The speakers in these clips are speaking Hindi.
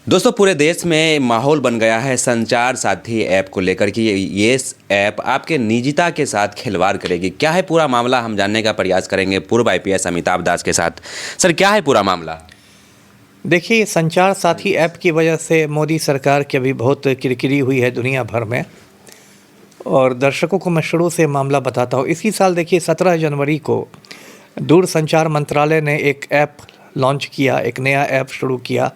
दोस्तों पूरे देश में माहौल बन गया है संचार साथी ऐप को लेकर कि ये ऐप आपके निजता के साथ खिलवाड़ करेगी। क्या है पूरा मामला, हम जानने का प्रयास करेंगे पूर्व आईपीएस अमिताभ दास के साथ। सर क्या है पूरा मामला? देखिए, संचार साथी ऐप की वजह से मोदी सरकार की अभी बहुत किरकिरी हुई है दुनिया भर में। और दर्शकों को मैं शुरू से मामला बताता हूँ। इसी साल देखिए 17 जनवरी को दूरसंचार मंत्रालय ने एक ऐप लॉन्च किया, एक नया ऐप शुरू किया।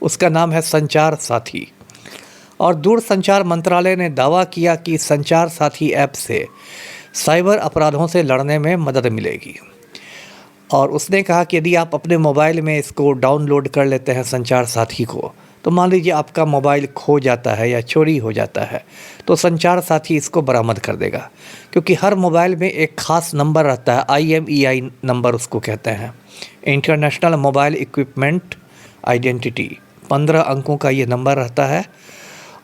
उसका नाम है संचार साथी। और दूरसंचार मंत्रालय ने दावा किया कि संचार साथी ऐप से साइबर अपराधों से लड़ने में मदद मिलेगी। और उसने कहा कि यदि आप अपने मोबाइल में इसको डाउनलोड कर लेते हैं संचार साथी को, तो मान लीजिए आपका मोबाइल खो जाता है या चोरी हो जाता है, तो संचार साथी इसको बरामद कर देगा। क्योंकि हर मोबाइल में एक ख़ास नंबर रहता है, IMEI नंबर उसको कहते हैं, इंटरनेशनल मोबाइल इक्विपमेंट आइडेंटिटी। 15 अंकों का ये नंबर रहता है।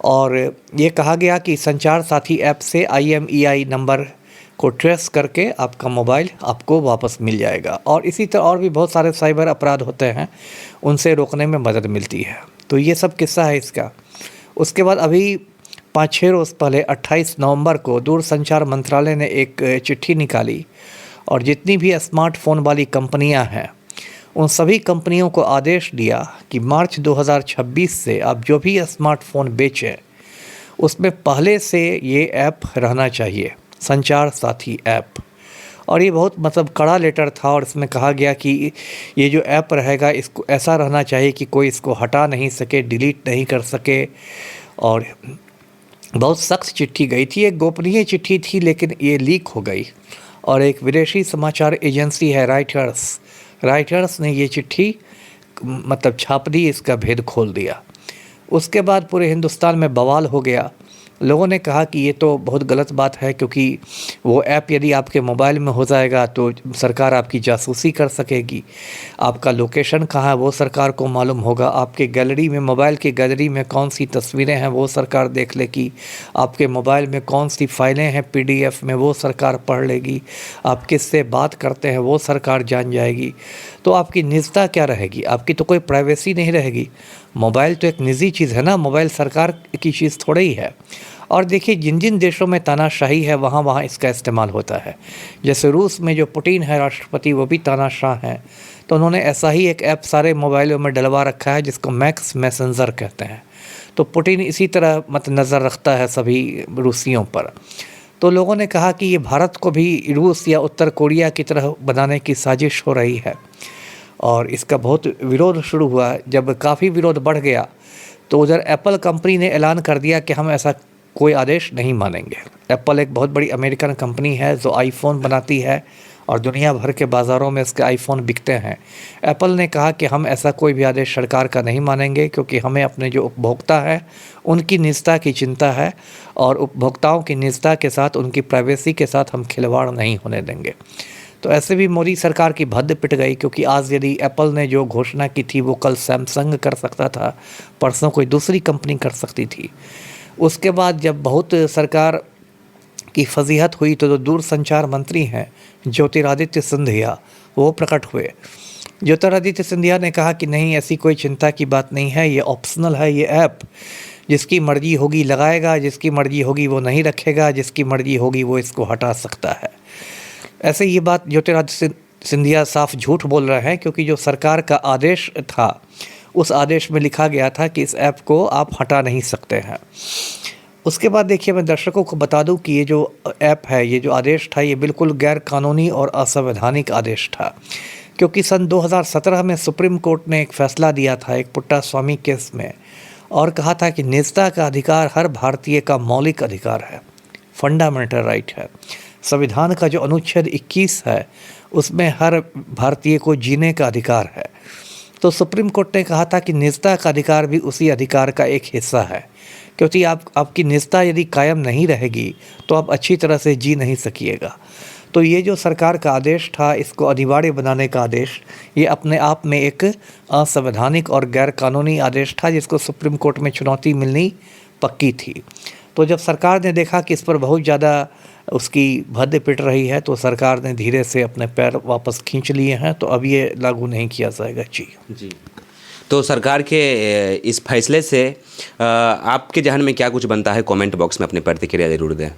और ये कहा गया कि संचार साथी ऐप से IMEI नंबर को ट्रेस करके आपका मोबाइल आपको वापस मिल जाएगा। और इसी तरह और भी बहुत सारे साइबर अपराध होते हैं, उनसे रोकने में मदद मिलती है। तो ये सब किस्सा है इसका। उसके बाद अभी 5-6 रोज़ पहले 28 नवंबर को दूरसंचार मंत्रालय ने एक चिट्ठी निकाली और जितनी भी स्मार्टफ़ोन वाली कंपनियां हैं उन सभी कंपनियों को आदेश दिया कि मार्च 2026 से आप जो भी स्मार्टफ़ोन बेचें उसमें पहले से ये ऐप रहना चाहिए, संचार साथी ऐप। और ये बहुत कड़ा लेटर था। और इसमें कहा गया कि ये जो ऐप रहेगा इसको ऐसा रहना चाहिए कि कोई इसको हटा नहीं सके, डिलीट नहीं कर सके। और बहुत सख्त चिट्ठी गई थी, एक गोपनीय चिट्ठी थी, लेकिन ये लीक हो गई। और एक विदेशी समाचार एजेंसी है राइटर्स ने ये चिट्ठी छाप दी, इसका भेद खोल दिया। उसके बाद पूरे हिंदुस्तान में बवाल हो गया। लोगों ने कहा कि ये तो बहुत गलत बात है, क्योंकि वो ऐप यदि आपके मोबाइल में हो जाएगा तो सरकार आपकी जासूसी कर सकेगी। आपका लोकेशन कहाँ है वो सरकार को मालूम होगा। आपके गैलरी में, मोबाइल की गैलरी में कौन सी तस्वीरें हैं वो सरकार देख लेगी। आपके मोबाइल में कौन सी फाइलें हैं PDF में वो सरकार पढ़ लेगी। आप किससे बात करते हैं वो सरकार जान जाएगी। तो आपकी निजता क्या रहेगी? आपकी तो कोई प्राइवेसी नहीं रहेगी। मोबाइल तो एक निजी चीज़ है ना, मोबाइल सरकार की चीज़ थोड़ी ही है। और देखिए, जिन जिन देशों में तानाशाही है वहाँ वहाँ इसका इस्तेमाल होता है। जैसे रूस में जो पुतिन है राष्ट्रपति, वो भी तानाशाह हैं। तो उन्होंने ऐसा ही एक ऐप सारे मोबाइलों में डलवा रखा है जिसको मैक्स मैसेंजर कहते हैं। तो पुतिन इसी तरह नज़र रखता है सभी रूसियों पर। तो लोगों ने कहा कि ये भारत को भी रूस या उत्तर कोरिया की तरह बनाने की साजिश हो रही है। और इसका बहुत विरोध शुरू हुआ। जब काफ़ी विरोध बढ़ गया तो उधर एप्पल कंपनी ने ऐलान कर दिया कि हम ऐसा कोई आदेश नहीं मानेंगे। एप्पल एक बहुत बड़ी अमेरिकन कंपनी है जो आईफोन बनाती है और दुनिया भर के बाज़ारों में इसके आईफोन बिकते हैं। एप्पल ने कहा कि हम ऐसा कोई भी आदेश सरकार का नहीं मानेंगे, क्योंकि हमें अपने जो उपभोक्ता हैं उनकी निजता की चिंता है और उपभोक्ताओं की निजता के साथ, उनकी प्राइवेसी के साथ हम खिलवाड़ नहीं होने देंगे। तो ऐसे भी मोदी सरकार की भद्द पिट गई, क्योंकि आज यदि एप्पल ने जो घोषणा की थी वो कल सैमसंग कर सकता था, परसों कोई दूसरी कंपनी कर सकती थी। उसके बाद जब बहुत सरकार की फजीहत हुई तो जो दूरसंचार मंत्री हैं ज्योतिरादित्य सिंधिया, वो प्रकट हुए। ज्योतिरादित्य सिंधिया ने कहा कि नहीं, ऐसी कोई चिंता की बात नहीं है, ये ऑप्शनल है। ये ऐप जिसकी मर्जी होगी लगाएगा, जिसकी मर्जी होगी वो नहीं रखेगा, जिसकी मर्जी होगी वो इसको हटा सकता है। ऐसे ये बात ज्योतिरादित्य सिंधिया साफ झूठ बोल रहे हैं, क्योंकि जो सरकार का आदेश था उस आदेश में लिखा गया था कि इस ऐप को आप हटा नहीं सकते हैं। उसके बाद देखिए, मैं दर्शकों को बता दूं कि ये जो ऐप है, ये जो आदेश था, ये बिल्कुल गैर कानूनी और असंवैधानिक आदेश था। क्योंकि सन 2017 में सुप्रीम कोर्ट ने एक फ़ैसला दिया था एक पुट्टास्वामी केस में, और कहा था कि निजता का अधिकार हर भारतीय का मौलिक अधिकार है, फंडामेंटल राइट है। संविधान का जो अनुच्छेद 21 है उसमें हर भारतीय को जीने का अधिकार है। तो सुप्रीम कोर्ट ने कहा था कि निजता का अधिकार भी उसी अधिकार का एक हिस्सा है, क्योंकि आपकी निजता यदि कायम नहीं रहेगी तो आप अच्छी तरह से जी नहीं सकिएगा। तो ये जो सरकार का आदेश था, इसको अनिवार्य बनाने का आदेश, ये अपने आप में एक असंवैधानिक और गैर कानूनी आदेश था, जिसको सुप्रीम कोर्ट में चुनौती मिलनी पक्की थी। तो जब सरकार ने देखा कि इस पर बहुत ज़्यादा उसकी भद्द पिट रही है, तो सरकार ने धीरे से अपने पैर वापस खींच लिए हैं। तो अब ये लागू नहीं किया जाएगा। जी। तो सरकार के इस फैसले से आपके जहन में क्या कुछ बनता है, कमेंट बॉक्स में अपनी प्रतिक्रिया ज़रूर दें।